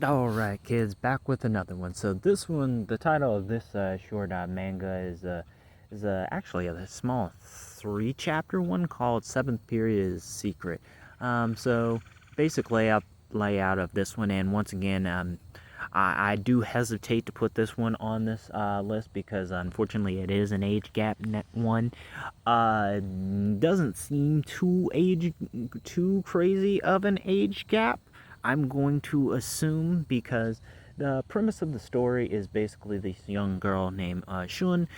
Alright, kids, back with another one. So this one, the title of this short manga is actually a small 3-chapter one called Seventh Period Secret. So basically, I'll lay out of this one, and once again, I do hesitate to put this one on this list because unfortunately it is an age gap one. Doesn't seem too crazy of an age gap, I'm going to assume, because the premise of the story is basically this young girl named Shun.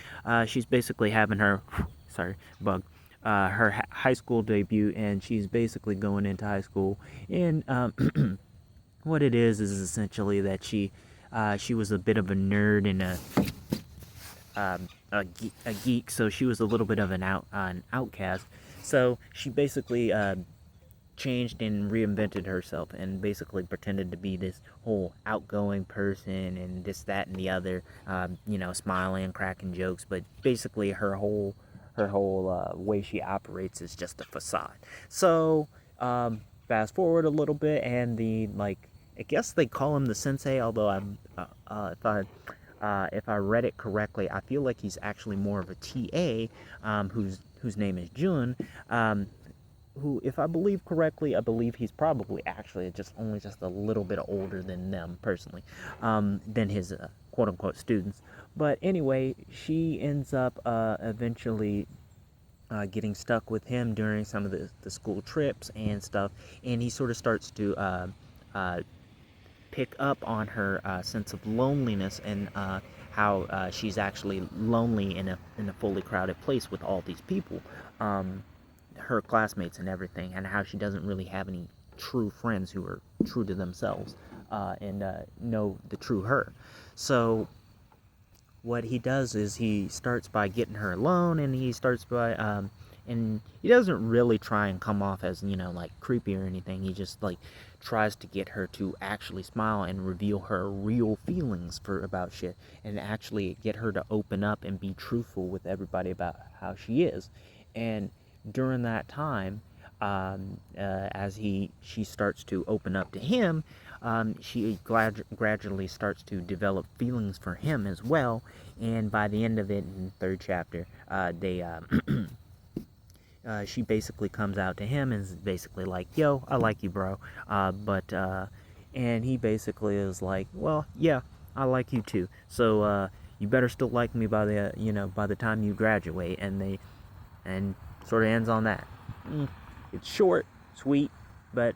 She's basically having her, sorry, bug, her high school debut, and she's basically going into high school. And what it is essentially that she was a bit of a nerd and a geek, so she was a little bit of an outcast. So she basically changed and reinvented herself and basically pretended to be this whole outgoing person and this, that, and the other, smiling and cracking jokes. But basically, her whole way she operates is just a facade. So, fast forward a little bit, and I guess they call him the sensei. Although if I read it correctly, I feel like he's actually more of a TA, whose name is Jun. Who, if I believe correctly, I believe he's probably actually just a little bit older than them personally, than his quote unquote students. But anyway, she ends up eventually getting stuck with him during some of the school trips and stuff, and he sort of starts to pick up on her sense of loneliness and how she's actually lonely in a fully crowded place with all these people. Her classmates and everything, and how she doesn't really have any true friends who are true to themselves and know the true her. So what he does is he starts by getting her alone, and he starts by and he doesn't really try and come off as like creepy or anything. He just tries to get her to actually smile and reveal her real feelings about shit, and actually get her to open up and be truthful with everybody about how she is. And during that time, as she starts to open up to him, she gradually starts to develop feelings for him as well. And by the end of it, in the third chapter, she basically comes out to him and is basically like, "Yo, I like you, bro." And he basically is like, "Well, yeah, I like you too. So you better still like me by the time you graduate." And sort of ends on that. It's short, sweet, but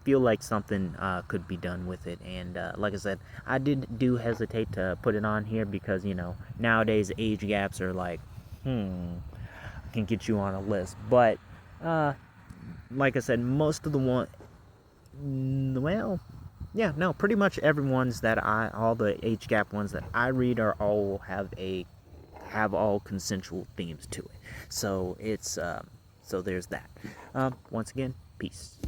feel like something could be done with it. And like I said, I do hesitate to put it on here because nowadays age gaps are like, can get you on a list. But like I said, most of the pretty much everyone's all the age gap ones that I read are all have all consensual themes to it. So it's so there's that. Once again, peace.